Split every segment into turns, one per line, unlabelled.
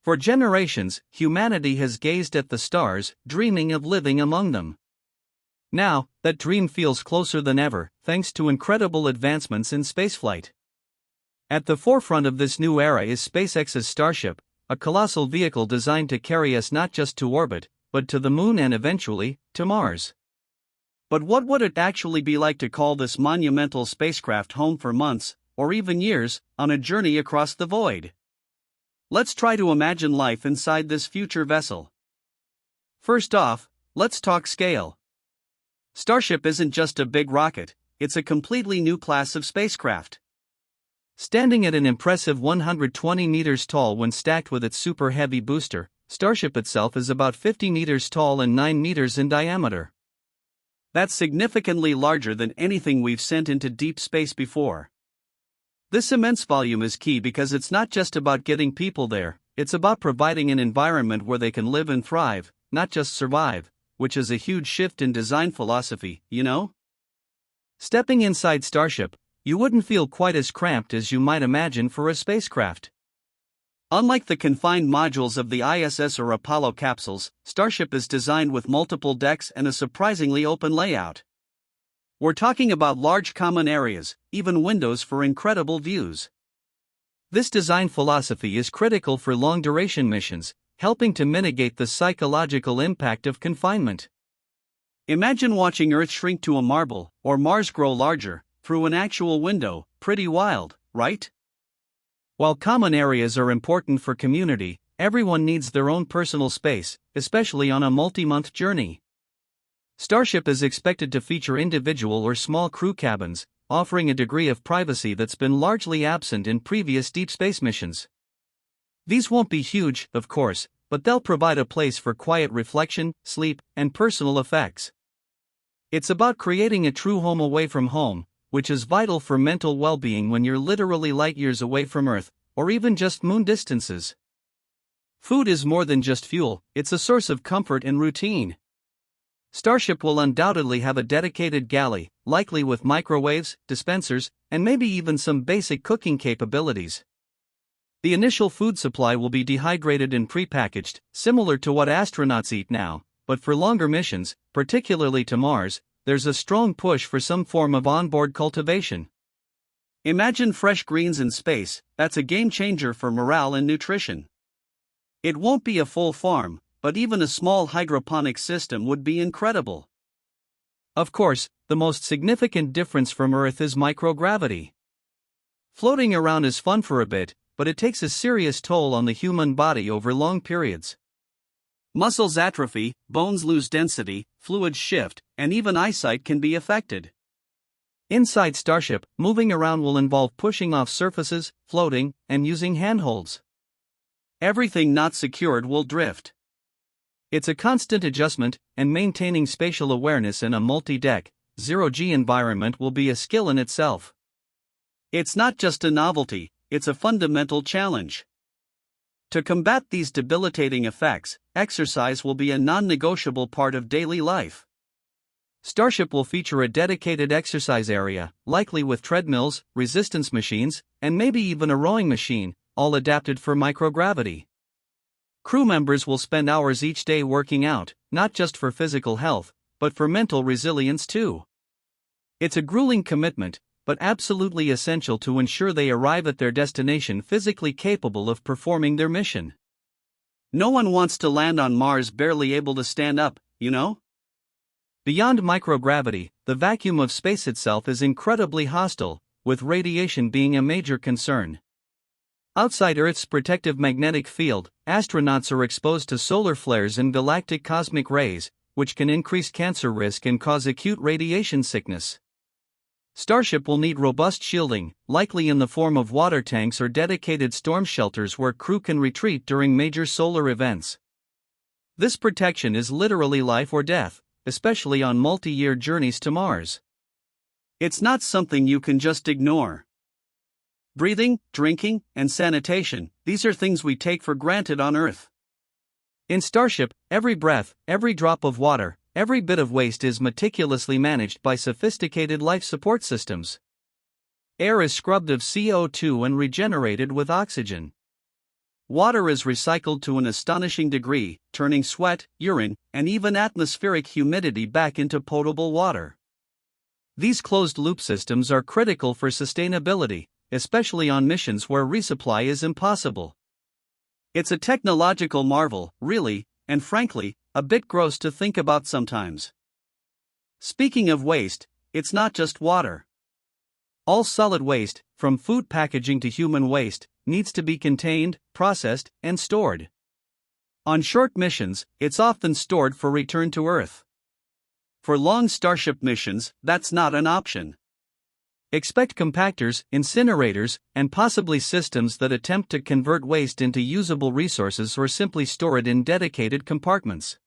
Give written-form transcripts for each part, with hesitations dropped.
For generations, humanity has gazed at the stars, dreaming of living among them. Now, that dream feels closer than ever, thanks to incredible advancements in spaceflight. At the forefront of this new era is SpaceX's Starship, a colossal vehicle designed to carry us not just to orbit, but to the moon and eventually, to Mars. But what would it actually be like to call this monumental spacecraft home for months, or even years, on a journey across the void? Let's try to imagine life inside this future vessel. First off, let's talk scale. Starship isn't just a big rocket, it's a completely new class of spacecraft. Standing at an impressive 120 meters tall when stacked with its super heavy booster, Starship itself is about 50 meters tall and 9 meters in diameter. That's significantly larger than anything we've sent into deep space before. This immense volume is key because it's not just about getting people there, it's about providing an environment where they can live and thrive, not just survive, which is a huge shift in design philosophy, you know? Stepping inside Starship, you wouldn't feel quite as cramped as you might imagine for a spacecraft. Unlike the confined modules of the ISS or Apollo capsules, Starship is designed with multiple decks and a surprisingly open layout. We're talking about large common areas, even windows for incredible views. This design philosophy is critical for long-duration missions, helping to mitigate the psychological impact of confinement. Imagine watching Earth shrink to a marble, or Mars grow larger, through an actual window. Pretty wild, right? While common areas are important for community, everyone needs their own personal space, especially on a multi-month journey. Starship is expected to feature individual or small crew cabins, offering a degree of privacy that's been largely absent in previous deep space missions. These won't be huge, of course, but they'll provide a place for quiet reflection, sleep, and personal effects. It's about creating a true home away from home, which is vital for mental well-being when you're literally light years away from Earth, or even just moon distances. Food is more than just fuel, it's a source of comfort and routine. Starship will undoubtedly have a dedicated galley, likely with microwaves, dispensers, and maybe even some basic cooking capabilities. The initial food supply will be dehydrated and prepackaged, similar to what astronauts eat now, but for longer missions, particularly to Mars, there's a strong push for some form of onboard cultivation. Imagine fresh greens in space, that's a game changer for morale and nutrition. It won't be a full farm, but even a small hydroponic system would be incredible. Of course, the most significant difference from Earth is microgravity. Floating around is fun for a bit, but it takes a serious toll on the human body over long periods. Muscles atrophy, bones lose density, fluids shift, and even eyesight can be affected. Inside Starship, moving around will involve pushing off surfaces, floating, and using handholds. Everything not secured will drift. It's a constant adjustment, and maintaining spatial awareness in a multi-deck, zero-G environment will be a skill in itself. It's not just a novelty, it's a fundamental challenge. To combat these debilitating effects, exercise will be a non-negotiable part of daily life. Starship will feature a dedicated exercise area, likely with treadmills, resistance machines, and maybe even a rowing machine, all adapted for microgravity. Crew members will spend hours each day working out, not just for physical health, but for mental resilience too. It's a grueling commitment, but absolutely essential to ensure they arrive at their destination physically capable of performing their mission. No one wants to land on Mars barely able to stand up, you know? Beyond microgravity, the vacuum of space itself is incredibly hostile, with radiation being a major concern. Outside Earth's protective magnetic field, astronauts are exposed to solar flares and galactic cosmic rays, which can increase cancer risk and cause acute radiation sickness. Starship will need robust shielding, likely in the form of water tanks or dedicated storm shelters where crew can retreat during major solar events. This protection is literally life or death, especially on multi-year journeys to Mars. It's not something you can just ignore. Breathing, drinking, and sanitation, these are things we take for granted on Earth. In Starship, every breath, every drop of water, every bit of waste is meticulously managed by sophisticated life support systems. Air is scrubbed of CO2 and regenerated with oxygen. Water is recycled to an astonishing degree, turning sweat, urine, and even atmospheric humidity back into potable water. These closed-loop systems are critical for sustainability, especially on missions where resupply is impossible. It's a technological marvel, really, and frankly, a bit gross to think about sometimes. Speaking of waste, it's not just water. All solid waste, from food packaging to human waste, needs to be contained, processed, and stored. On short missions, it's often stored for return to Earth. For long Starship missions, that's not an option. Expect compactors, incinerators, and possibly systems that attempt to convert waste into usable resources or simply store it in dedicated compartments.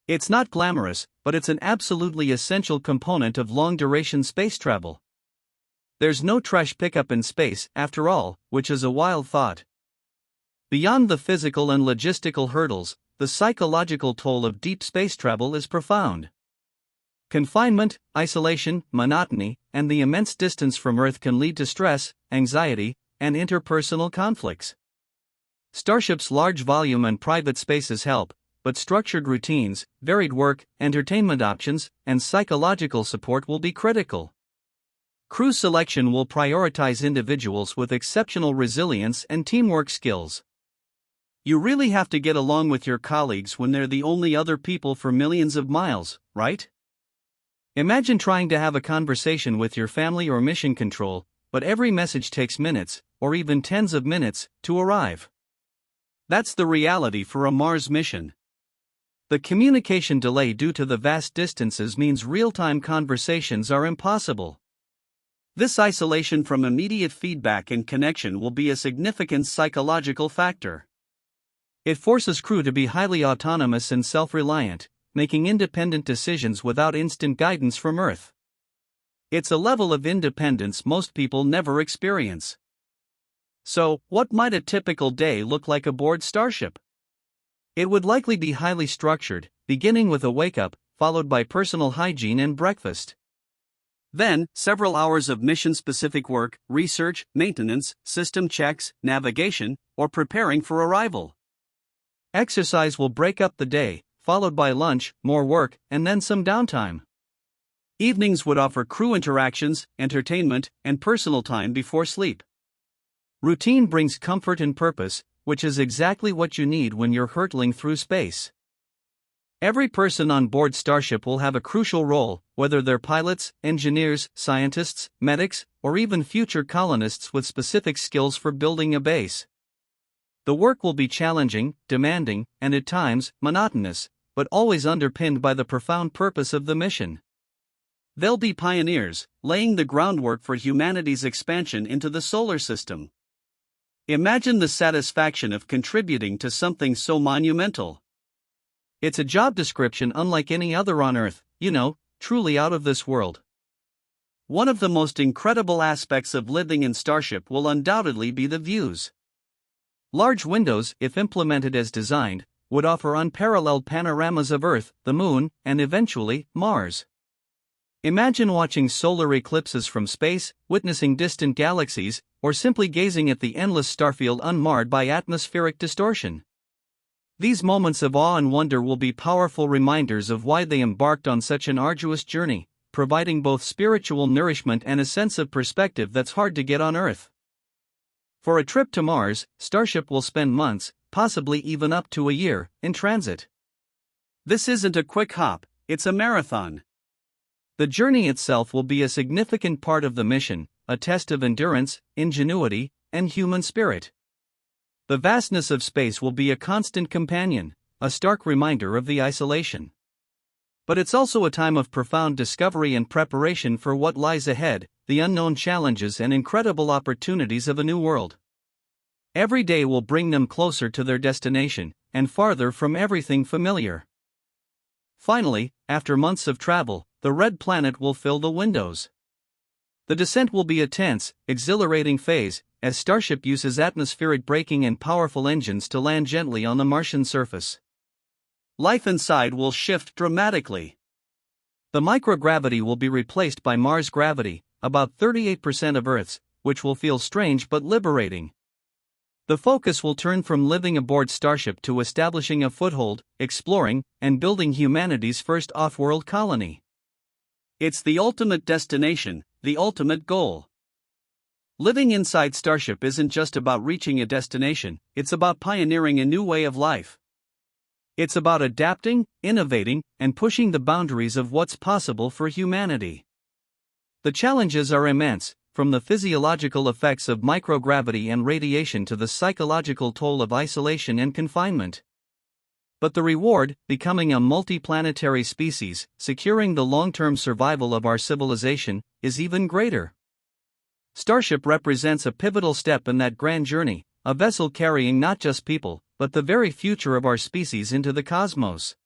It's not glamorous, but it's an absolutely essential component of long-duration space travel. There's no trash pickup in space, after all, which is a wild thought. Beyond the physical and logistical hurdles, the psychological toll of deep space travel is profound. Confinement, isolation, monotony, and the immense distance from Earth can lead to stress, anxiety, and interpersonal conflicts. Starship's large volume and private spaces help, but structured routines, varied work, entertainment options, and psychological support will be critical. Crew selection will prioritize individuals with exceptional resilience and teamwork skills. You really have to get along with your colleagues when they're the only other people for millions of miles, right? Imagine trying to have a conversation with your family or mission control, but every message takes minutes, or even tens of minutes, to arrive. That's the reality for a Mars mission. The communication delay due to the vast distances means real-time conversations are impossible. This isolation from immediate feedback and connection will be a significant psychological factor. It forces crew to be highly autonomous and self-reliant, making independent decisions without instant guidance from Earth. It's a level of independence most people never experience. So, what might a typical day look like aboard Starship? It would likely be highly structured, beginning with a wake-up, followed by personal hygiene and breakfast. Then, several hours of mission-specific work, research, maintenance, system checks, navigation, or preparing for arrival. Exercise will break up the day, followed by lunch, more work, and then some downtime. Evenings would offer crew interactions, entertainment, and personal time before sleep. Routine brings comfort and purpose, which is exactly what you need when you're hurtling through space. Every person on board Starship will have a crucial role, whether they're pilots, engineers, scientists, medics, or even future colonists with specific skills for building a base. The work will be challenging, demanding, and at times, monotonous, but always underpinned by the profound purpose of the mission. They'll be pioneers, laying the groundwork for humanity's expansion into the solar system. Imagine the satisfaction of contributing to something so monumental. It's a job description unlike any other on Earth, truly out of this world. One of the most incredible aspects of living in Starship will undoubtedly be the views. Large windows, if implemented as designed, would offer unparalleled panoramas of Earth, the Moon, and eventually, Mars. Imagine watching solar eclipses from space, witnessing distant galaxies, or simply gazing at the endless starfield unmarred by atmospheric distortion. These moments of awe and wonder will be powerful reminders of why they embarked on such an arduous journey, providing both spiritual nourishment and a sense of perspective that's hard to get on Earth. For a trip to Mars, Starship will spend months, possibly even up to a year, in transit. This isn't a quick hop, it's a marathon. The journey itself will be a significant part of the mission, a test of endurance, ingenuity, and human spirit. The vastness of space will be a constant companion, a stark reminder of the isolation. But it's also a time of profound discovery and preparation for what lies ahead, the unknown challenges and incredible opportunities of a new world. Every day will bring them closer to their destination, and farther from everything familiar. Finally, after months of travel, the red planet will fill the windows. The descent will be a tense, exhilarating phase, as Starship uses atmospheric braking and powerful engines to land gently on the Martian surface. Life inside will shift dramatically. The microgravity will be replaced by Mars gravity, about 38% of Earth's, which will feel strange but liberating. The focus will turn from living aboard Starship to establishing a foothold, exploring, and building humanity's first off-world colony. It's the ultimate destination, the ultimate goal. Living inside Starship isn't just about reaching a destination, it's about pioneering a new way of life. It's about adapting, innovating, and pushing the boundaries of what's possible for humanity. The challenges are immense, from the physiological effects of microgravity and radiation to the psychological toll of isolation and confinement. But the reward, becoming a multiplanetary species, securing the long-term survival of our civilization, is even greater. Starship represents a pivotal step in that grand journey, a vessel carrying not just people, but the very future of our species into the cosmos.